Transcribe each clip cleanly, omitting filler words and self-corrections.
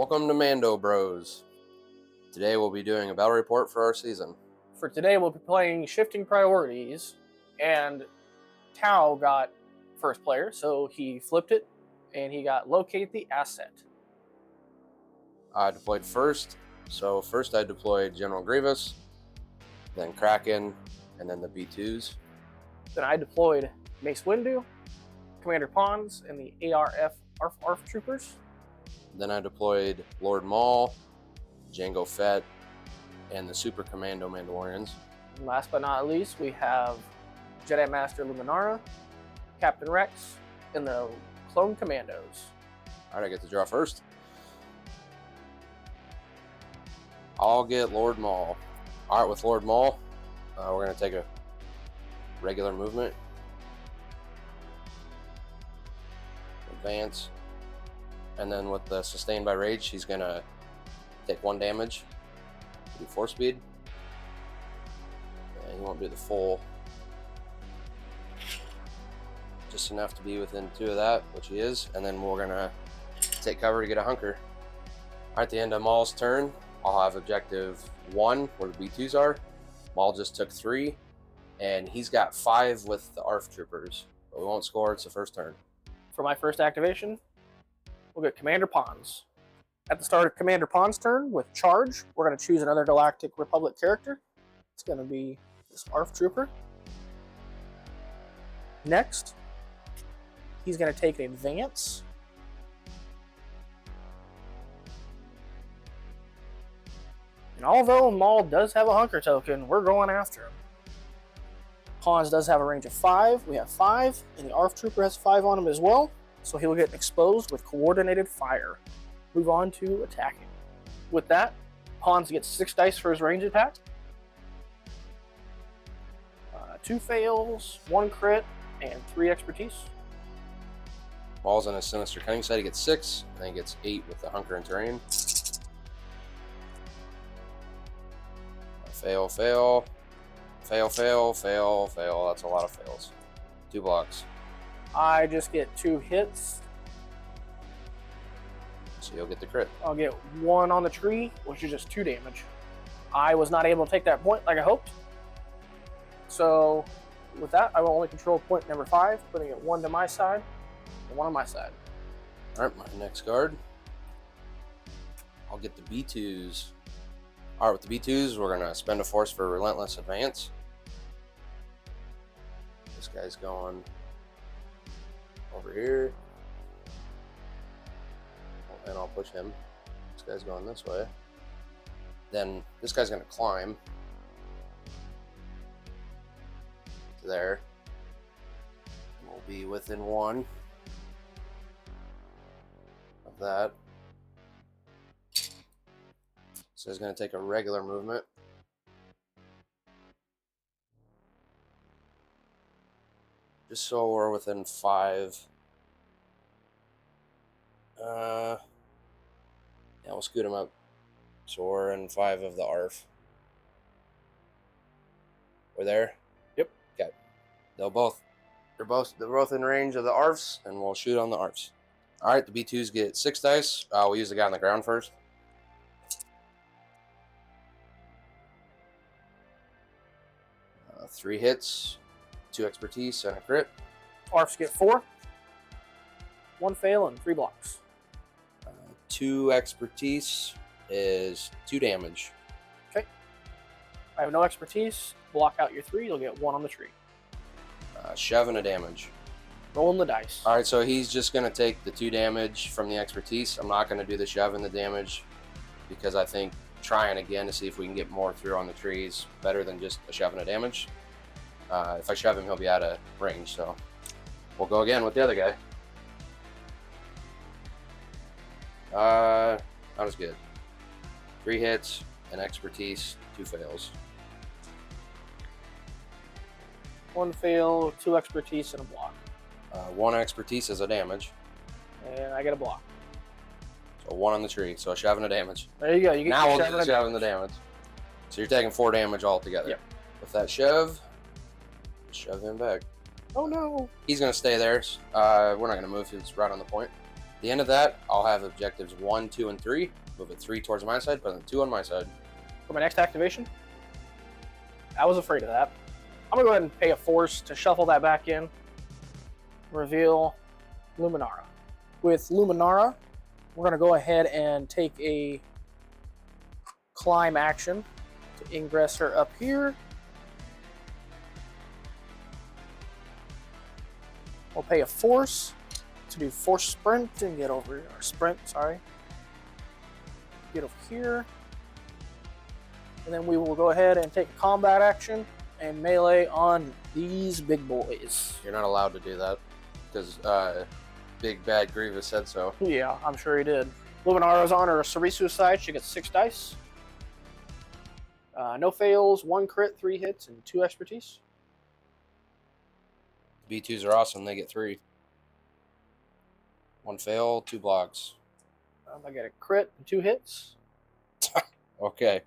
Welcome to Mando-Bros. Today we'll be doing a battle report for our season. For today, we'll be playing Shifting Priorities, and Tao got first player, so he flipped it, and he got Locate the Asset. I deployed first, so first I deployed General Grievous, then Kraken, and then the B2s. Then I deployed Mace Windu, Commander Pons, and the ARF Troopers. Then I deployed Lord Maul, Jango Fett, and the Super Commando Mandalorians. And last but not least, we have Jedi Master Luminara, Captain Rex, and the Clone Commandos. Alright, I get to draw first. I'll get Lord Maul. Alright, with Lord Maul, we're going to take a regular movement. Advance. And then with the Sustained by Rage, he's going to take 1 damage. Do 4 speed. And he won't do the full. Just enough to be within 2 of that, which he is. And then we're going to take cover to get a hunker. Alright, at the end of Maul's turn, I'll have objective 1, where the B2s are. Maul just took 3. And he's got 5 with the ARF Troopers. But we won't score, it's the first turn. For my first activation, we'll get Commander Pons. At the start of Commander Pons' turn, with Charge, we're going to choose another Galactic Republic character. It's going to be this ARF Trooper. Next, he's going to take an Advance. And although Maul does have a Hunker token, we're going after him. Pons does have a range of 5. We have 5, and the ARF Trooper has 5 on him as well. So he will get exposed with coordinated fire. Move on to attacking. With that, Pons gets 6 dice for his range attack. 2 fails, 1 crit, and 3 expertise. Maul's on his Sinister Cunning side, he gets 6, and then he gets 8 with the Hunker and Terrain. Fail, fail. Fail, fail, fail, fail. That's a lot of fails. 2 blocks. I just get 2 hits. So you'll get the crit. I'll get 1 on the tree, which is just 2 damage. I was not able to take that point like I hoped. So with that, I will only control point number 5, putting it 1 to my side and 1 on my side. Alright, my next card. I'll get the B2s. Alright, with the B2s, we're going to spend a force for Relentless Advance. This guy's going over here. And I'll push him. This guy's going this way. Then this guy's going to climb to there. We'll be within 1 of that. So he's going to take a regular movement. Just so we're within 5. Yeah, we'll scoot him up. So we're in 5 of the ARF. We're there? Yep. Okay. They're both in range of the ARFs, and we'll shoot on the ARFs. Alright, the B2s get 6 dice. We'll use the guy on the ground first. Three hits, 2 expertise, and a crit. ARFs get 4. 1 fail and 3 blocks. 2 expertise is 2 damage. Okay. I have no expertise. Block out your 3. You'll get 1 on the tree. Shove and a damage. Rolling the dice. Alright, so he's just going to take the 2 damage from the expertise. I'm not going to do the shove and the damage because I think trying again to see if we can get more through on the tree is better than just a shove and a damage. If I shove him, he'll be out of range, so we'll go again with the other guy. Not as good. 3 hits, an expertise, 2 fails. 1 fail, 2 expertise, and a block. 1 expertise is a damage. And I get a block. So 1 on the tree, so a shove and a damage. There you go. You get now we'll do the shove and the damage. So you're taking 4 damage altogether. Yep. With that shove, shove him back. Oh no. He's going to stay there. We're not going to move. He's right on the point. At the end of that, I'll have objectives 1, 2, and 3. Move it 3 towards my side, put the 2 on my side. For my next activation, I was afraid of that. I'm gonna go ahead and pay a force to shuffle that back in. Reveal Luminara. With Luminara, we're gonna go ahead and take a climb action to ingress her up here. We'll pay a force to do force sprint and get over here. Or sprint, sorry. Get over here. And then we will go ahead and take a combat action and melee on these big boys. You're not allowed to do that because Big Bad Grievous said so. Yeah, I'm sure he did. Luminara's on her Sarisu side. She gets 6 dice. No fails, 1 crit, 3 hits, and 2 expertise. B2s are awesome. They get 3. 1 fail, 2 blocks. I get a crit and 2 hits. Okay.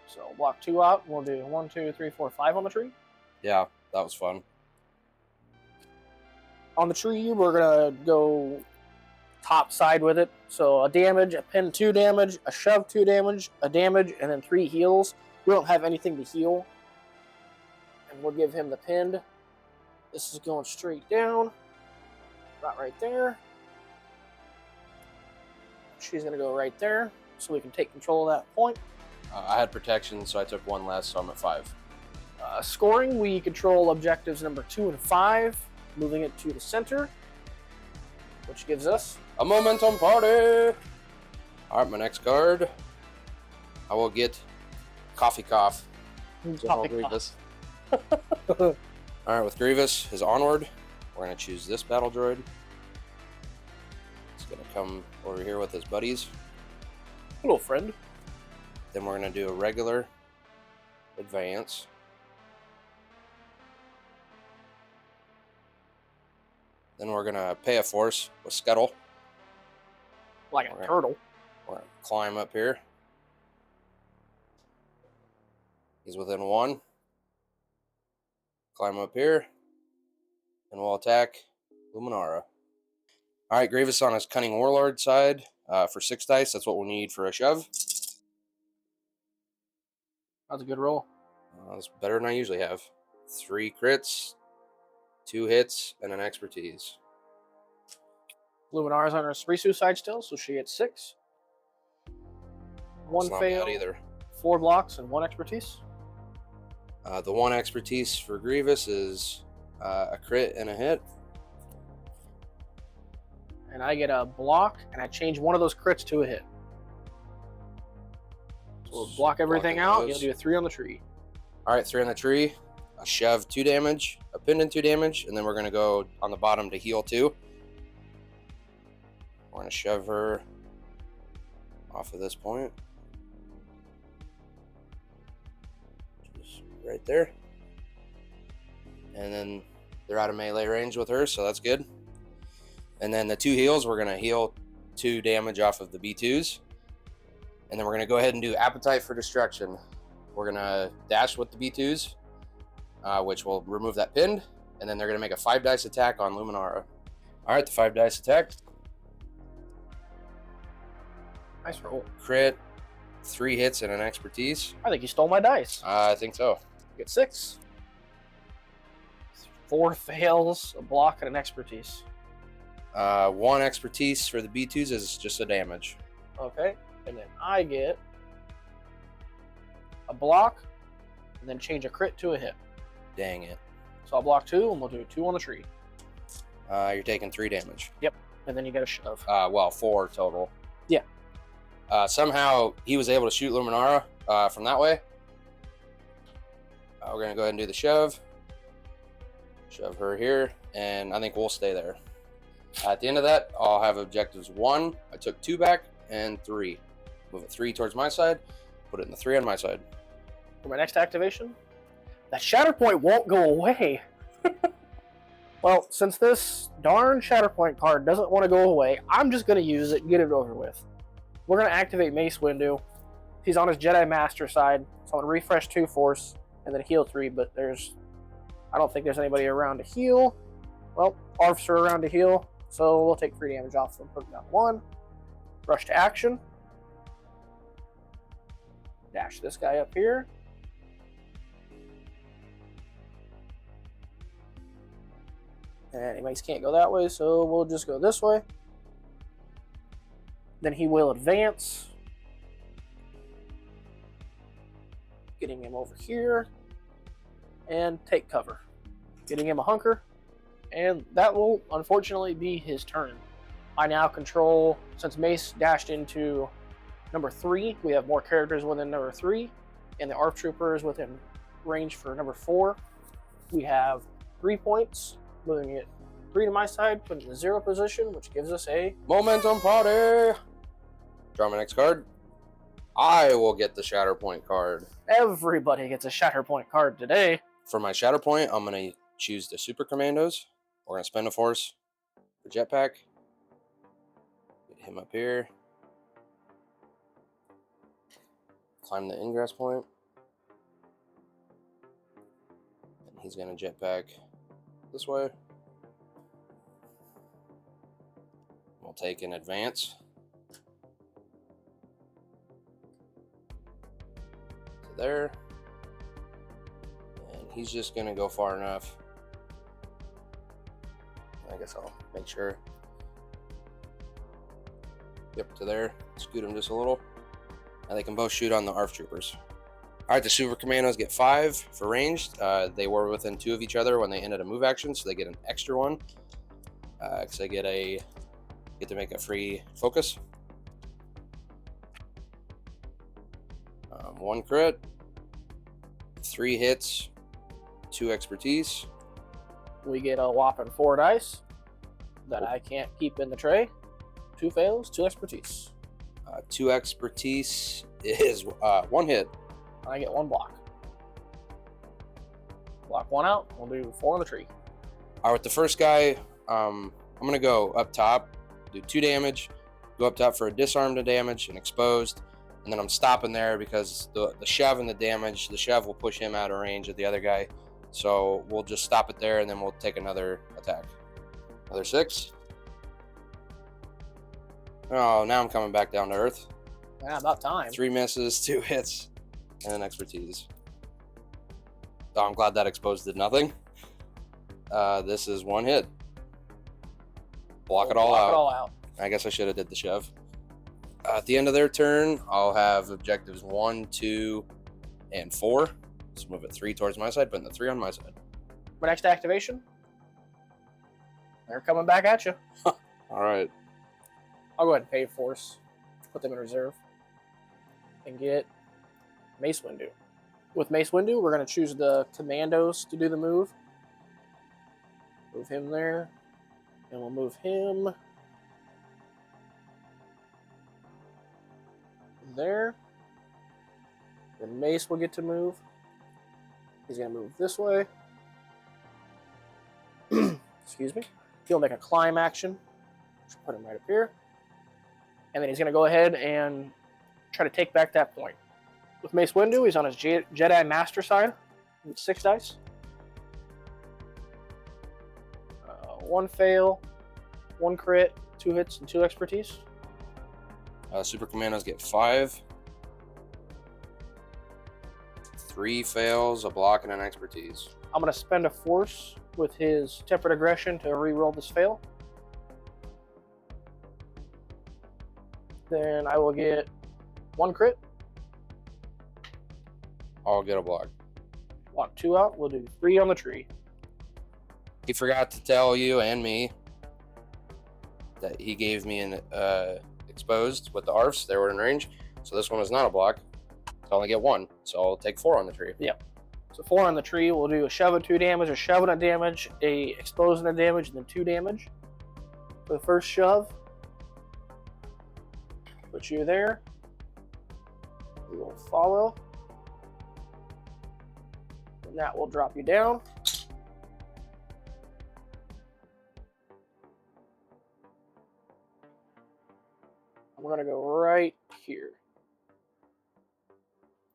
So block 2 out. We'll do 1, 2, 3, 4, 5 on the tree. Yeah, that was fun. On the tree, we're gonna go top side with it. So a damage, a pin 2 damage, a shove 2 damage, a damage, and then 3 heals. We don't have anything to heal. And we'll give him the pinned. This is going straight down. About right there. She's gonna go right there. So we can take control of that point. I had protection, so I took 1 less, so I'm at 5. Scoring, we control objectives number 2 and 5. Moving it to the center. Which gives us a momentum party! Alright, my next card. I will get Coffee Cough. Grievous. Alright, with Grievous, his onward, we're going to choose this battle droid. He's going to come over here with his buddies. Hello, friend. Then we're going to do a regular advance. Then we're going to pay a force with Scuttle. Like a turtle. We're going to climb up here. He's within 1. Climb up here. And we'll attack Luminara. Alright, Grievous on his Cunning Warlord side for 6 dice. That's what we need for a shove. That's a good roll. That's better than I usually have. 3 crits, 2 hits, and an expertise. Luminara's on her Sarisu side still, so she gets 6. 1 fail, either. 4 blocks, and 1 expertise. The 1 expertise for Grievous is a crit and a hit. And I get a block, and I change one of those crits to a hit. So we'll block everything out. You'll do a 3 on the tree. Alright, 3 on the tree. A shove 2 damage, a pendant 2 damage, and then we're going to go on the bottom to heal 2. We're going to shove her off of this point. Just right there. And then they're out of melee range with her, so that's good. And then the 2 heals, we're going to heal 2 damage off of the B2s. And then we're going to go ahead and do Appetite for Destruction. We're going to dash with the B2s, which will remove that pinned. And then they're going to make a 5 dice attack on Luminara. Alright, the 5 dice attack. Nice roll. Crit, 3 hits, and an expertise. I think you stole my dice. I think so. Get 6. 4 fails, a block, and an expertise. 1 expertise for the B2s is just a damage. Okay. And then I get a block, and then change a crit to a hit. Dang it. So I'll block 2, and we'll do 2 on the tree. You're taking 3 damage. Yep. And then you get a shove. Well, 4 total. Yeah. Somehow he was able to shoot Luminara from that way. We're going to go ahead and do the shove. Shove her here, and I think we'll stay there. At the end of that, I'll have objectives 1. I took 2 back, and 3. Move it 3 towards my side. Put it in the 3 on my side. For my next activation, that Shatterpoint won't go away. Well, since this darn Shatterpoint card doesn't want to go away, I'm just going to use it and get it over with. We're going to activate Mace Windu. He's on his Jedi Master side, so I'm going to refresh 2 force and then heal 3, but I don't think there's anybody around to heal. Well, ARFs are around to heal, so we'll take 3 damage off from putting down 1. Rush to action. Dash this guy up here. And Mace can't go that way, so we'll just go this way. Then he will advance. Getting him over here. And take cover. Getting him a hunker. And that will unfortunately be his turn. I now control, since Mace dashed into number 3, we have more characters within number 3, and the ARF Trooper is within range for number 4. We have 3 points, moving it 3 to my side, putting it in the 0 position, which gives us a momentum party. Draw my next card. I will get the Shatterpoint card. Everybody gets a Shatterpoint card today. For my Shatterpoint, I'm going to choose the Super Commandos. We're going to spend a force for Jetpack. Get him up here. Climb the ingress point. And he's going to Jetpack this way. We'll take an advance. To there. And he's just going to go far enough. I guess I'll make sure. Yep, to there. Scoot him just a little. And they can both shoot on the ARF Troopers. Alright, the Super Commandos get 5 for ranged. They were within 2 of each other when they ended a move action, so they get an extra 1. Because they get to make a free focus. 1 crit. 3 hits. 2 expertise. We get a whopping 4 dice that I can't keep in the tray. 2 fails, 2 expertise. 2 expertise is 1 hit. I get 1 block. Block 1 out. We'll do 4 on the tree. All right, with the first guy, I'm going to go up top, do 2 damage, go up top for a disarmed damage and exposed, and then I'm stopping there because the shove and the damage, the shove will push him out of range of the other guy. So we'll just stop it there, and then we'll take another attack. Another 6. Oh, now I'm coming back down to earth. Yeah, about time. 3 misses, 2 hits, and an expertise. So I'm glad that exposed did nothing. This is 1 hit. Block it all out. I guess I should have did the shove. At the end of their turn, I'll have objectives 1, 2, and 4. Let's move it 3 towards my side, putting the 3 on my side. My next activation, they're coming back at you. All right. I'll go ahead and pay force, put them in reserve, and get Mace Windu. With Mace Windu, we're going to choose the Commandos to do the move. Move him there, and we'll move him there. Then Mace will get to move. He's going to move this way. Excuse me. He'll make a climb action. Just put him right up here. And then he's going to go ahead and try to take back that point. With Mace Windu, he's on his Jedi Master side. With 6 dice. 1 fail, 1 crit, 2 hits, and 2 expertise. Super Commandos get 5. 3 fails, a block, and an expertise. I'm going to spend a force with his Tempered Aggression to re-roll this fail. Then I will get 1 crit. I'll get a block. Block 2 out. We'll do 3 on the tree. He forgot to tell you and me that he gave me an exposed with the ARFs. They were in range. So this one is not a block. I only get 1. So I'll take 4 on the tree. Yep. So 4 on the tree. We'll do a shove at 2 damage, a shove and a damage, a expose and a damage, and then 2 damage. For the first shove, put you there. We will follow. And that will drop you down. We're going to go right here.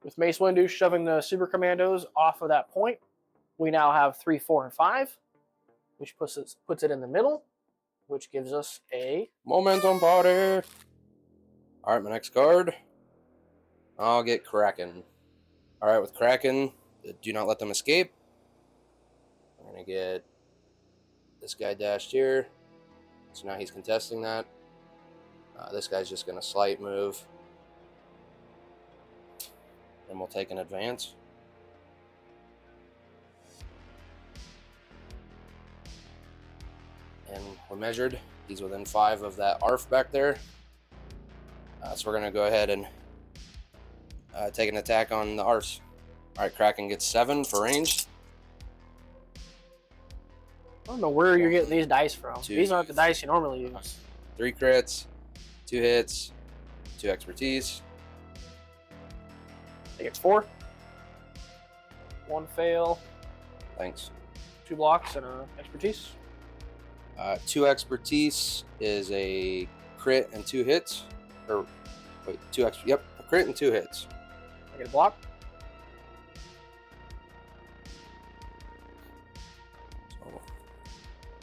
With Mace Windu shoving the Super Commandos off of that point, we now have 3, 4, and 5. which puts it in the middle, which gives us a momentum party. All right, my next card. I'll get Kraken. All right, with Kraken, do not let them escape. I'm gonna get this guy dashed here. So now he's contesting that. This guy's just gonna slight move. Then we'll take an advance. And we're measured. He's within 5 of that ARF back there. So we're gonna go ahead and take an attack on the ARFs. All right, Kraken gets 7 for range. I don't know where you're getting these dice from. These aren't the dice you normally use. 3 crits, 2 hits, 2 expertise. I think it's 4. 1 fail. Thanks. 2 blocks and a expertise. 2 expertise is a crit and 2 hits. Or wait, 2 extra. Yep, a crit and 2 hits. I get a block. So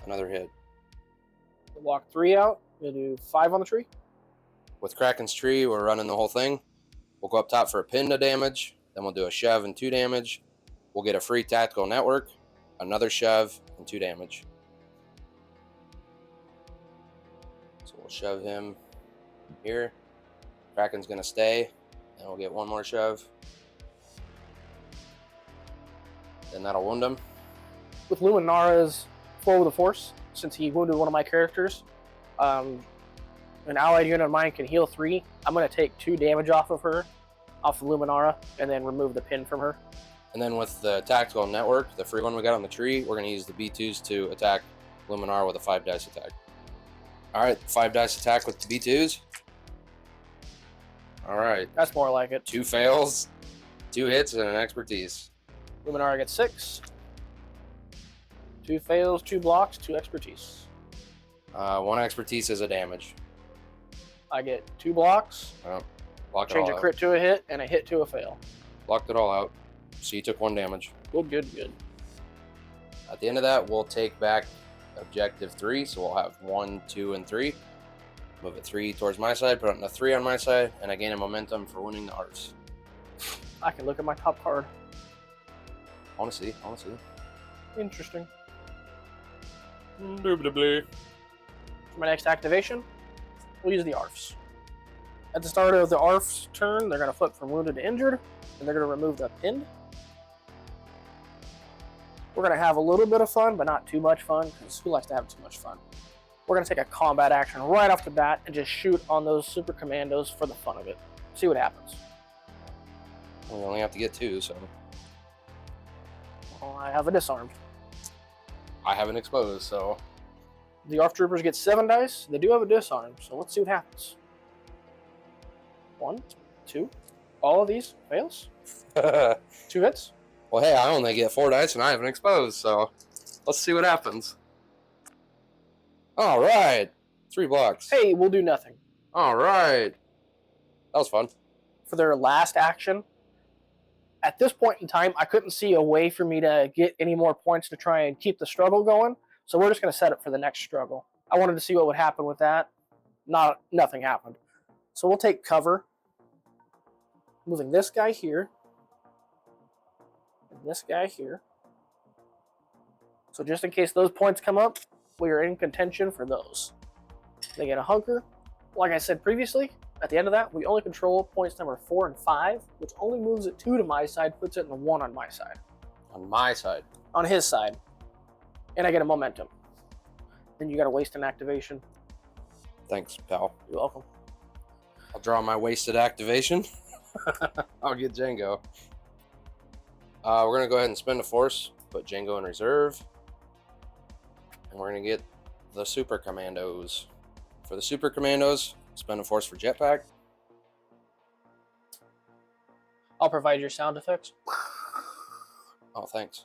another hit. We'll block 3 out. We'll do 5 on the tree. With Kraken's tree, we're running the whole thing. We'll go up top for a pin to damage. Then we'll do a shove and 2 damage. We'll get a free tactical network, another shove, and 2 damage. So we'll shove him here. Kraken's gonna stay, and we'll get 1 more shove. Then that'll wound him. With Luminara's flow of the force, since he wounded one of my characters, an allied unit of mine can heal 3. I'm gonna take 2 damage off of her, off of Luminara, and then remove the pin from her. And then with the tactical network, the free one we got on the tree, we're gonna use the B2s to attack Luminara with a 5 dice attack. All right, 5 dice attack with the B2s. All right. That's more like it. 2 fails, 2 hits, and an expertise. Luminara gets 6. 2 fails, 2 blocks, 2 expertise. 1 expertise is a damage. I get 2 blocks. Block it Change all a out. crit to a hit and a hit to a fail. Blocked it all out. So you took 1 damage. Good, good, good. At the end of that, we'll take back objective 3. So we'll have 1, 2, and 3. Move a 3 towards my side, put a 3 on my side, and I gain a momentum for winning the arts. I can look at my top card. I want to see. Interesting. Indubitably. For my next activation, we'll use the ARFs. At the start of the ARF's turn, they're going to flip from wounded to injured, and they're going to remove the pin. We're going to have a little bit of fun, but not too much fun, because who likes to have too much fun? We're going to take a combat action right off the bat and just shoot on those super commandos for the fun of it. See what happens. We only have to get 2, so Well, I have a disarmed. I haven't exposed, so The ARF troopers get 7 dice. They do have a disarm, so let's see what happens. 1, 2. All of these fails. 2 hits. Well, hey, I only get 4 dice and I haven't exposed, so let's see what happens. All right, 3 blocks. Hey, we'll do nothing. All right, that was fun. For their last action, at this point in time, I couldn't see a way for me to get any more points to try and keep the struggle going, so we're just going to set it for the next struggle. I wanted to see what would happen with that. Nothing happened. So we'll take cover, moving this guy here, and this guy here. So just in case those points come up, we are in contention for those. They get a hunker. Like I said previously, at the end of that, we only control points number 4 and 5, which only moves it 2 to my side, puts it in the 1 on my side. On my side. On his side. And I get a momentum. Then you gotta waste an activation. Thanks, pal. You're welcome. I'll draw my wasted activation. I'll get Django. We're going to go ahead and spend a force, put Django in reserve. And we're going to get the Super Commandos. For the Super Commandos, spend a force for Jetpack. I'll provide your sound effects. Oh, thanks.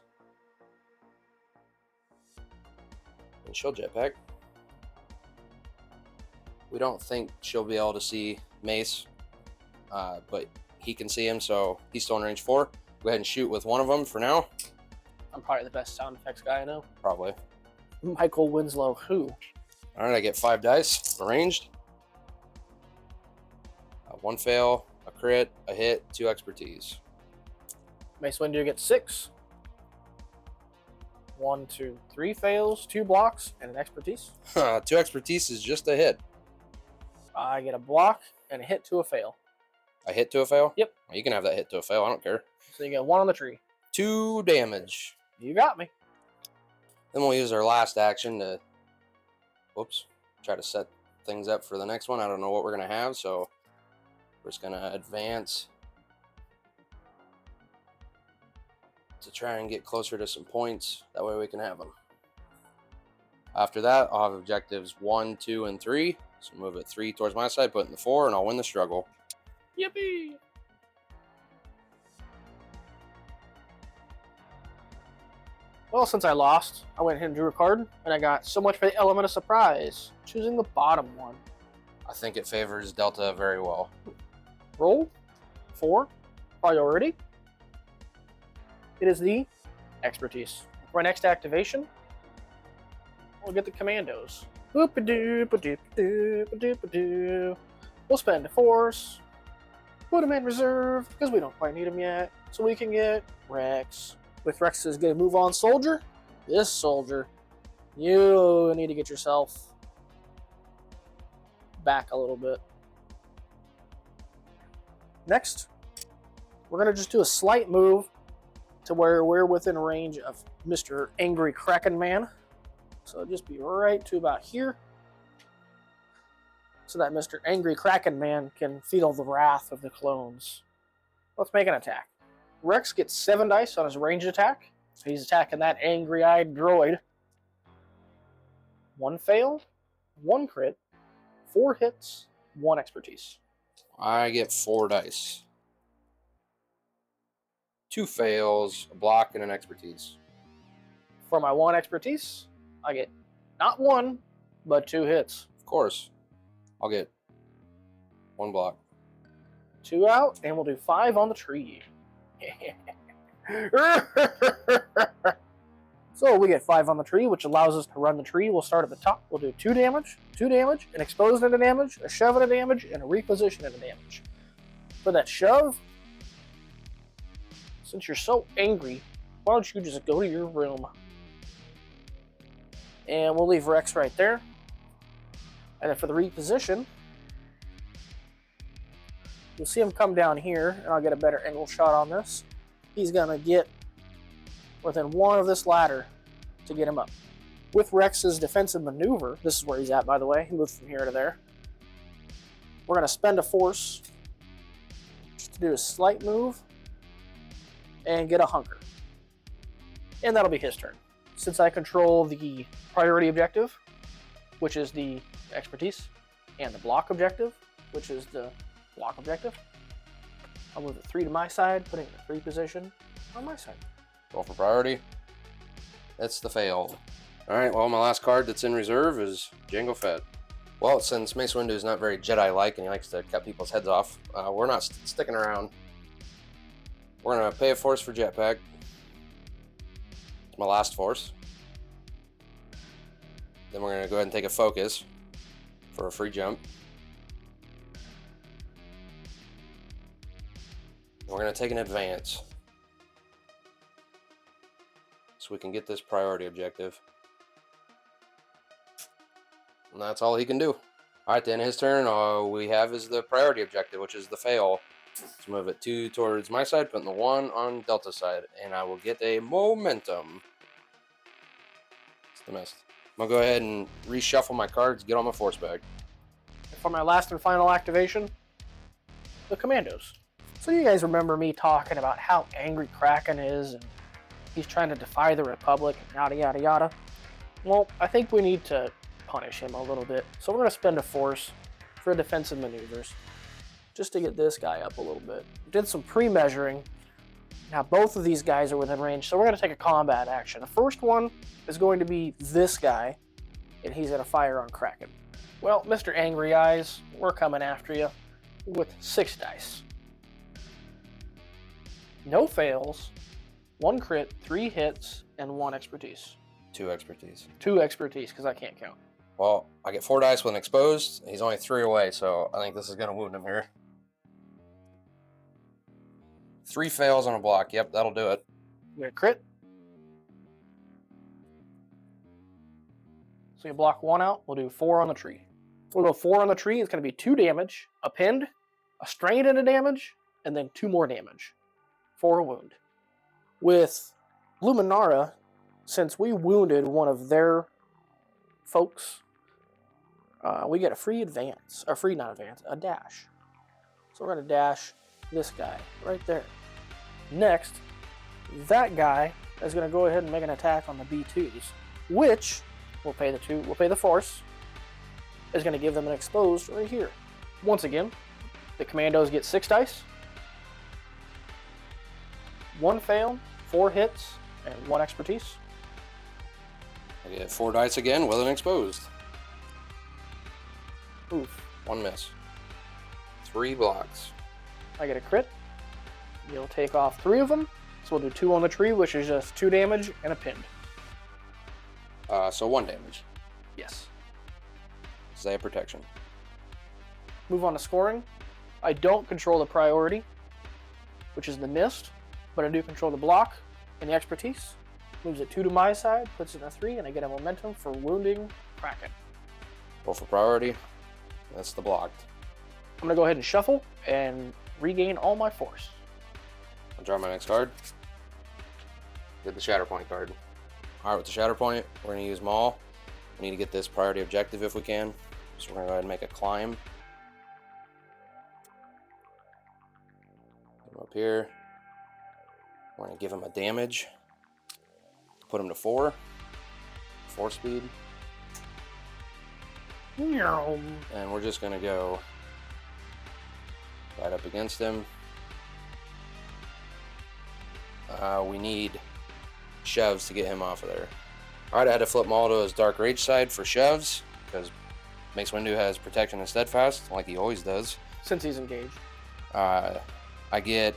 And she'll Jetpack. We don't think she'll be able to see Mace, but he can see him, so he's still in range 4. Go ahead and shoot with one of them for now. I'm probably the best sound effects guy I know. Probably. Michael Winslow, who? All right, I get 5 dice, arranged. 1 fail, a crit, a hit, 2 expertise. Mace Windu gets 6. 1, 2, 3 fails, 2 blocks, and an expertise. 2 expertise is just a hit. I get a block and a hit to a fail. A hit to a fail? Yep. Well, you can have that hit to a fail, I don't care. So you get 1 on the tree. 2 damage. You got me. Then we'll use our last action to, whoops, try to set things up for the next one. I don't know what we're going to have, so we're just going to advance to try and get closer to some points. That way we can have them. After that, I'll have objectives 1, 2, and 3. So move it 3 towards my side, put in the 4, and I'll win the struggle. Yippee! Well, since I lost, I went ahead and drew a card, and I got so much for the element of surprise, choosing the bottom one. I think it favors Delta very well. Roll 4, priority. It is the expertise. For my next activation, we'll get the commandos. Boop-a-doo-ba-doo-ba-doo-ba-doo. We'll spend a force, put them in reserve, because we don't quite need them yet, so we can get Rex. With Rex's get a move on soldier, this soldier, you need to get yourself back a little bit. Next, we're going to just do a slight move to where we're within range of Mr. Angry Kraken Man. So just be right to about here, so that Mr. Angry Kraken Man can feel the wrath of the clones. Let's make an attack. Rex gets 7 dice on his ranged attack. So he's attacking that angry-eyed droid. 1 fail, 1 crit, 4 hits, 1 expertise. I get 4 dice. 2 fails, a block, and an expertise. For my 1 expertise, I get not 1, but 2 hits. Of course. I'll get 1 block. 2 out, and we'll do 5 on the tree. So we get 5 on the tree, which allows us to run the tree. We'll start at the top. We'll do 2 damage, an exposed into damage, a shove into damage, and a reposition into damage. For that shove, since you're so angry, why don't you just go to your room? And we'll leave Rex right there. And then for the reposition, you'll see him come down here, and I'll get a better angle shot on this. He's going to get within 1 of this ladder to get him up. With Rex's defensive maneuver, this is where he's at, by the way. He moved from here to there. We're going to spend a force just to do a slight move and get a hunker. And that'll be his turn. Since I control the priority objective, which is the expertise, and the block objective, which is the block objective, I'll move the 3 to my side, putting the 3 position on my side. Roll for priority. That's the fail. Alright, well, my last card that's in reserve is Jango Fett. Well, since Mace Windu is not very Jedi-like and he likes to cut people's heads off, we're not sticking around. We're going to pay a force for jetpack. It's my last force. Then we're going to go ahead and take a focus for a free jump. We're going to take an advance so we can get this priority objective. And that's all he can do. Alright, then his turn, all we have is the priority objective, which is the fail. Let's move it 2 towards my side, putting the 1 on Delta side, and I will get a momentum. It's the mist. I'm going to go ahead and reshuffle my cards, get on my force bag. For my last and final activation, the commandos. So you guys remember me talking about how angry Kraken is, and he's trying to defy the Republic, and yada yada yada. Well, I think we need to punish him a little bit. So we're going to spend a force for defensive maneuvers, just to get this guy up a little bit. We did some pre-measuring. Now both of these guys are within range, so we're going to take a combat action. The first one is going to be this guy, and he's going to fire on Kraken. Well, Mr. Angry Eyes, we're coming after you with 6 dice. No fails, 1 crit, 3 hits, and 1 expertise. 2 expertise. 2 expertise, because I can't count. Well, I get 4 dice with an exposed. He's only 3 away, so I think this is going to wound him here. 3 fails on a block. Yep, that'll do it. You get a crit. So you block 1 out. We'll do 4 on the tree. We'll go 4 on the tree. It's going to be 2 damage, a pinned, a strain into damage, and then 2 more damage for a wound. With Luminara, since we wounded one of their folks, we get a free advance, or free, not advance, a dash. So we're going to dash this guy right there. Next, that guy is going to go ahead and make an attack on the B2s, which we'll pay the force, is going to give them an exposed right here. Once again, the commandos get 6 dice, 1 fail, 4 hits, and 1 expertise. I get 4 dice again with an exposed. Oof. 1 miss. 3 blocks. I get a crit. You'll take off 3 of them. So we'll do 2 on the tree, which is just 2 damage and a pinned. So 1 damage. Yes. Because they have protection. Move on to scoring. I don't control the priority, which is the mist, but I do control the block and the expertise. Moves it 2 to my side, puts it in a 3, and I get a momentum for wounding Kraken. Roll for priority. That's the blocked. I'm going to go ahead and shuffle and regain all my force. I'll draw my next card. Get the Shatterpoint card. Alright, with the Shatterpoint, we're going to use Maul. We need to get this priority objective if we can. So we're going to go ahead and make a climb. Get him up here. We're going to give him a damage. Put him to 4. 4 speed. And we're just going to go right up against him. We need shoves to get him off of there. Alright, I had to flip Maul to his Dark Rage side for shoves, because Mace Windu has protection and steadfast, like he always does. Since he's engaged. I get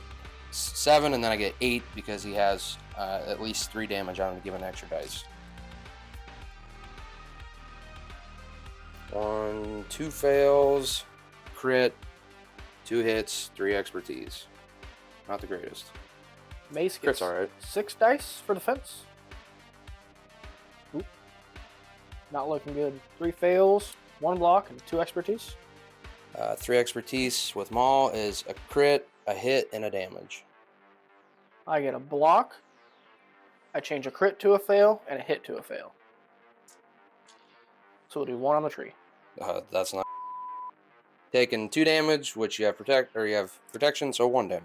7, and then I get 8, because he has at least 3 damage on him to give an extra dice. 1, 2 fails, crit, 2 hits, 3 expertise. Not the greatest. Mace gets Crit's alright. 6 dice for defense. Oop. Not looking good. 3 fails, 1 block, and 2 expertise. 3 expertise with Maul is a crit, a hit, and a damage. I get a block. I change a crit to a fail and a hit to a fail. So we'll do 1 on the tree. That's not taking 2 damage, which you have protection, so 1 damage.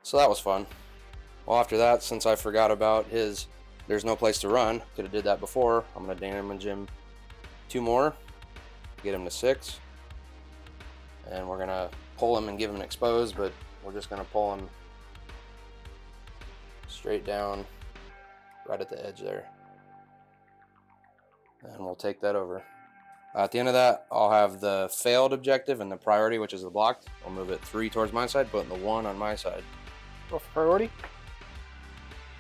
So that was fun. Well, after that, since I forgot about his there's no place to run, could have did that before, I'm going to damage him 2 more, get him to 6. And we're going to pull him and give him an exposed, but we're just going to pull him straight down right at the edge there. And we'll take that over. At the end of that, I'll have the failed objective and the priority, which is the blocked. I'll move it 3 towards my side, putting the 1 on my side. Roll for priority.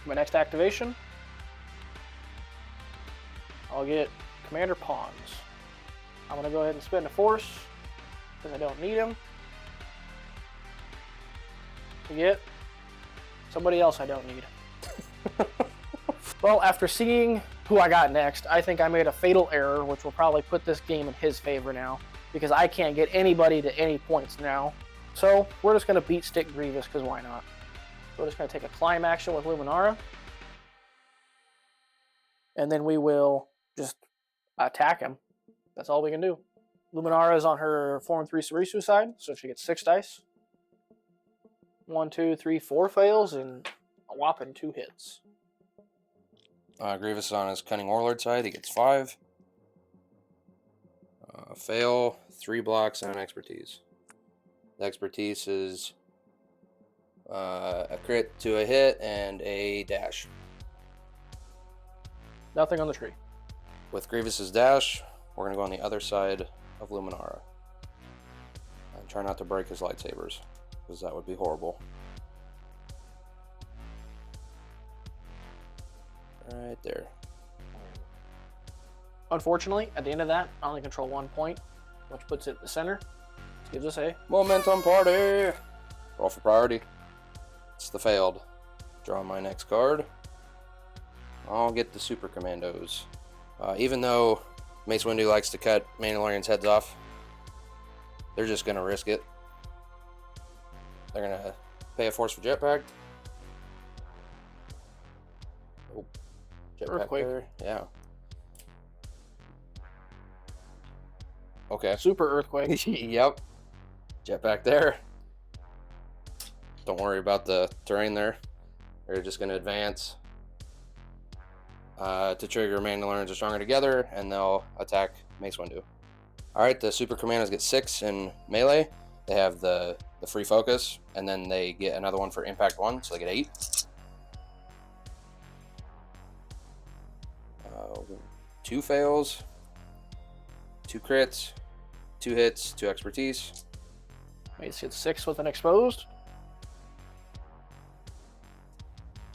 My next activation, I'll get Commander Pawns. I'm going to go ahead and spend a force, because I don't need him, to get somebody else I don't need. Well, after seeing who I got next, I think I made a fatal error, which will probably put this game in his favor now, because I can't get anybody to any points now. So we're just going to beat Stick Grievous, because why not? So we're just going to take a climb action with Luminara, and then we will just attack him. That's all we can do. Luminara is on her 4 and 3 Sarisu side, so she gets 6 dice. 1, 2, 3, 4 fails, and a whopping 2 hits. Grievous is on his Cunning Warlord side. He gets 5. Fail, 3 blocks, and an expertise. The expertise is a crit to a hit and a dash. Nothing on the tree. With Grievous's dash, we're going to go on the other side of Luminara. And try not to break his lightsabers, because that would be horrible. Right there. Unfortunately, at the end of that, I only control 1 point, which puts it at the center. This gives us a momentum party. Roll for priority. It's the failed. Draw my next card. I'll get the Super Commandos. Even though Mace Windu likes to cut Mandalorians' heads off, they're just going to risk it. They're going to pay a force for jetpack. Oh, jetpack Earthquake. there. Yeah. Okay. super earthquake. Yep. Jetpack there. Don't worry about the terrain there. They're just going to advance to trigger Mandalorians are stronger together, and they'll attack Mace Windu. Alright, the Super Commandos get 6 in melee. They have the free focus, and then they get another one for impact 1, so they get 8. 2 fails, 2 crits, 2 hits, 2 expertise. Mace hits 6 with an exposed.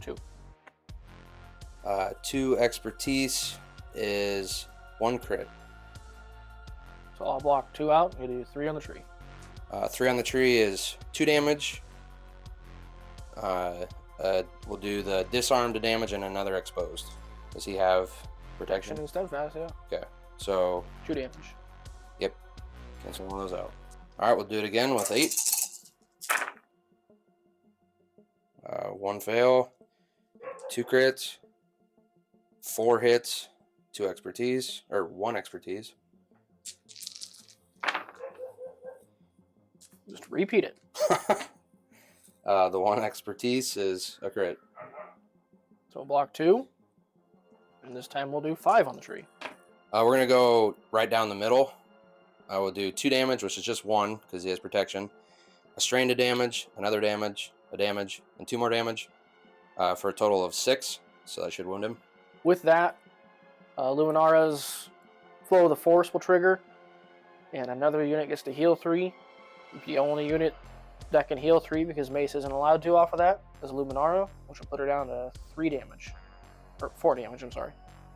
2. 2 expertise is 1 crit. So I'll block 2 out. You do 3 on the tree. 3 on the tree is 2 damage. We'll do the disarm to damage and another exposed. Does he have protection? And steadfast, yeah. Okay, so 2 damage. Yep, cancel one of those out. All right, we'll do it again with 8. 1 fail, 2 crits, 4 hits, 2 expertise, or 1 expertise. Just repeat it. The 1 expertise is a crit. So we'll block 2. And this time we'll do 5 on the tree. We're going to go right down the middle. I will do 2 damage, which is just 1 because he has protection. A strain to damage, another damage, a damage, and 2 more damage for a total of 6. So that should wound him. With that, Luminara's Flow of the Force will trigger. And another unit gets to heal 3. The only unit that can heal 3 because Mace isn't allowed to off of that is Luminara, which will put her down to 3 damage. Or 4 damage, I'm sorry.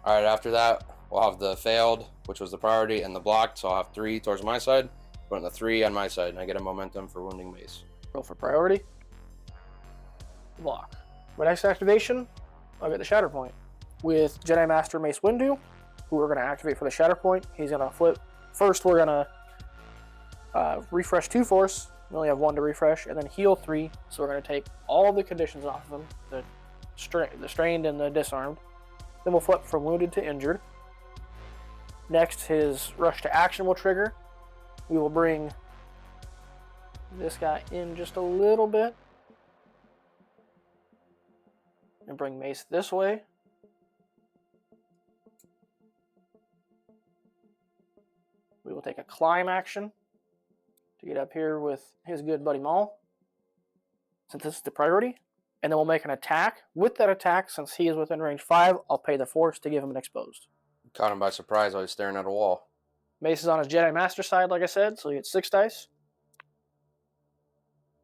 Alright, after that, we'll have the failed, which was the priority, and the blocked, so I'll have 3 towards my side, putting the 3 on my side, and I get a momentum for wounding Mace. Roll for priority. Block. My next activation, I'll get the Shatterpoint. With Jedi Master Mace Windu, who we're going to activate for the Shatterpoint, he's going to flip. First, we're going to refresh 2 force. We only have 1 to refresh, and then heal 3. So we're going to take all the conditions off of him, the strained and the disarmed. Then we'll flip from wounded to injured. Next, his rush to action will trigger. We will bring this guy in just a little bit and bring Mace this way. We will take a climb action to get up here with his good buddy Maul, since this is the priority. And then we'll make an attack. With that attack, since he is within range 5, I'll pay the force to give him an exposed. Caught him by surprise while he's staring at a wall. Mace is on his Jedi Master side, like I said, so he gets 6 dice.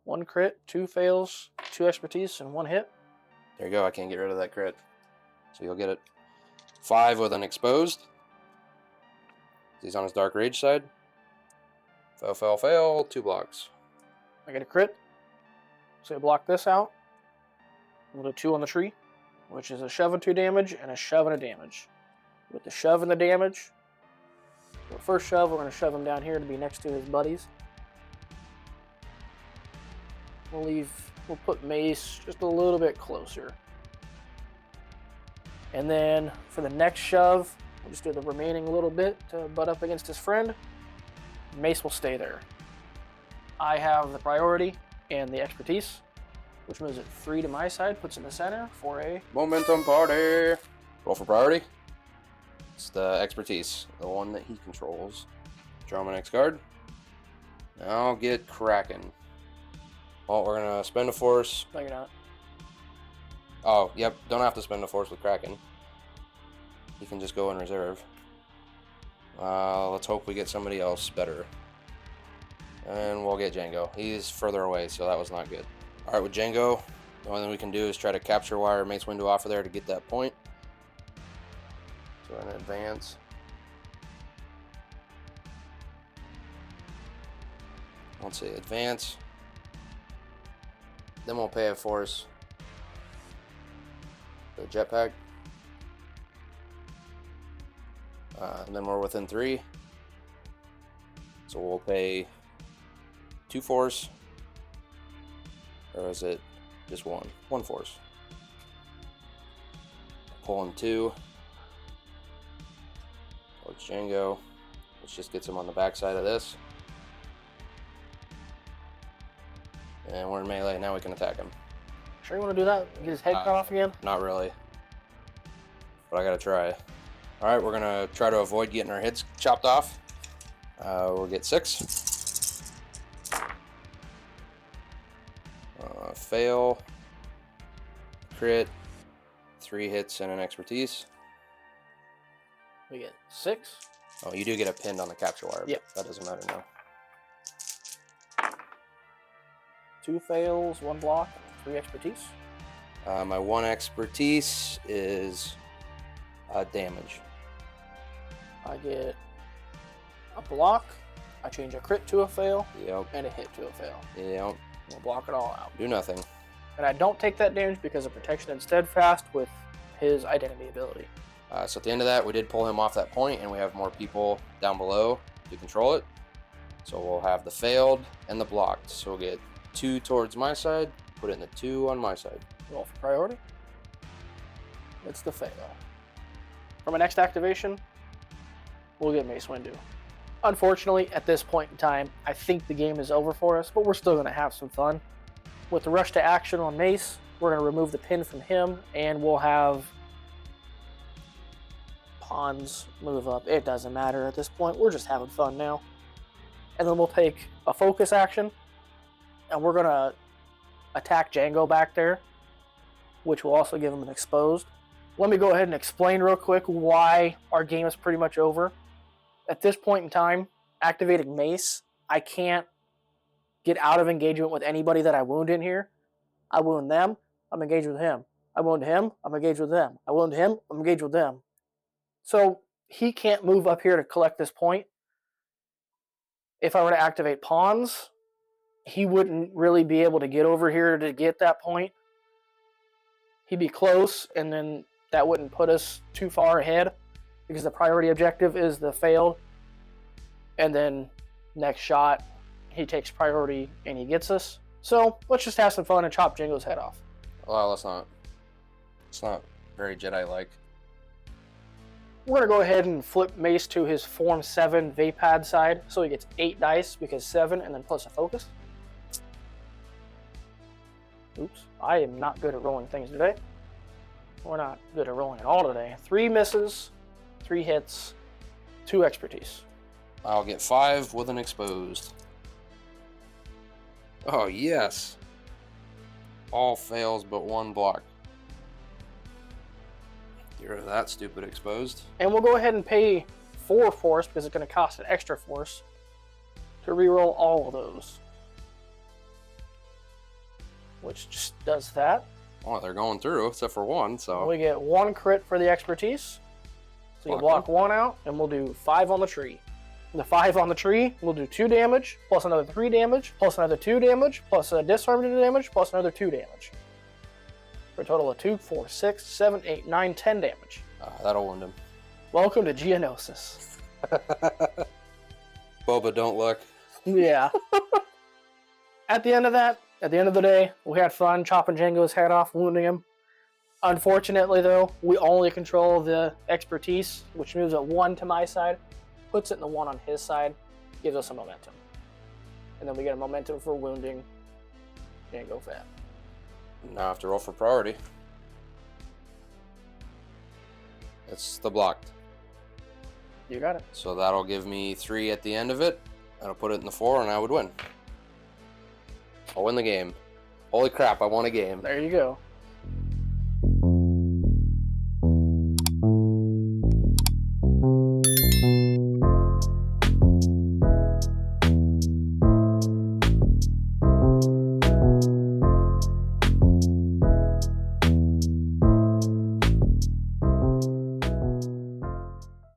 1 crit, 2 fails, 2 expertise, and 1 hit. There you go, I can't get rid of that crit. So you'll get it. 5 with an exposed. He's on his Dark Rage side. Fail, 2 blocks. I get a crit. So I block this out. We'll do 2 on the tree, which is a shove and 2 damage and a shove and a damage. With the shove and the damage, the first shove, we're going to shove him down here to be next to his buddies. We'll put Mace just a little bit closer. And then for the next shove, we'll just do the remaining little bit to butt up against his friend. Mace will stay there. I have the priority and the expertise, which moves it 3 to my side, puts it in the center for a momentum party. Roll for priority. It's the expertise, the one that he controls. Draw my next card. Now I'll get Kraken. Well, we're gonna spend a force. No, you're not. Oh, yep. Don't have to spend a force with Kraken. You can just go in reserve. Let's hope we get somebody else better. And we'll get Django. He's further away, so that was not good. Alright, with Django, the only thing we can do is try to capture wire Mace Windu off of there to get that point. So we're going to advance. Let's see, advance. Then we'll pay a force. The jetpack. And then we're within 3. So we'll pay 2 force. Or is it just 1? 1 force. Pulling 2. Towards Django. Which just gets him on the backside of this. And we're in melee, now we can attack him. Sure you want to do that? Get his head cut off again? Not really. But I gotta try. Alright, we're gonna try to avoid getting our heads chopped off. We'll get 6. Fail. Crit. 3 hits and an expertise. We get 6. Oh, you do get a pinned on the capture wire. Yep. That doesn't matter now. 2 fails, 1 block, 3 expertise. My 1 expertise is damage. I get a block. I change a crit to a fail. Yep. And a hit to a fail. Yep. We'll block it all out. Do nothing. And I don't take that damage because of protection and steadfast with his identity ability. So at the end of that, we did pull him off that point, and we have more people down below to control it. So we'll have the failed and the blocked. So we'll get 2 towards my side, put it in the 2 on my side. Roll for priority. It's the fail. For my next activation, we'll get Mace Windu. Unfortunately, at this point in time, I think the game is over for us, but we're still going to have some fun. With the rush to action on Mace, we're going to remove the pin from him, and we'll have pawns move up. It doesn't matter at this point. We're just having fun now. And then we'll take a focus action, and we're going to attack Django back there, which will also give him an exposed. Let me go ahead and explain real quick why our game is pretty much over. At this point in time, activating Mace, I can't get out of engagement with anybody that I wound in here. I wound them, I'm engaged with him. I wound him, I'm engaged with them. I wound him, I'm engaged with them. So he can't move up here to collect this point. If I were to activate pawns, he wouldn't really be able to get over here to get that point. He'd be close, and then that wouldn't put us too far ahead because the priority objective is the failed. And then next shot, he takes priority and he gets us. So let's just have some fun and chop Django's head off. Well, it's not very Jedi-like. We're going to go ahead and flip Mace to his Form 7 Vapad side. So he gets 8 dice because 7 and then plus a focus. Oops, I am not good at rolling things today. We're not good at rolling at all today. 3 misses, 3 hits, 2 expertise. I'll get 5 with an exposed. Oh, yes. All fails but 1 block. Get rid of that stupid exposed. And we'll go ahead and pay 4 force because it's going to cost an extra force to reroll all of those. Which just does that. Oh, they're going through, except for 1, so... We get 1 crit for the expertise. So you block 1 out, and we'll do 5 on the tree. The 5 on the tree, we'll do 2 damage, plus another 3 damage, plus another 2 damage, plus a disarmament damage, plus another 2 damage. For a total of 2, 4, 6, 7, 8, 9, 10 damage. That'll wound him. Welcome to Geonosis. Boba, don't look. Yeah. At the end of the day, we had fun chopping Django's head off, wounding him. Unfortunately, though, we only control the expertise, which moves at 1 to my side, puts it in the 1 on his side, gives us a momentum. And then we get a momentum for wounding Django Fett. Now I have to roll for priority. It's the blocked. You got it. So that'll give me 3 at the end of it. That'll put it in the 4, and I would win. I'll win the game. Holy crap, I won a game. There you go.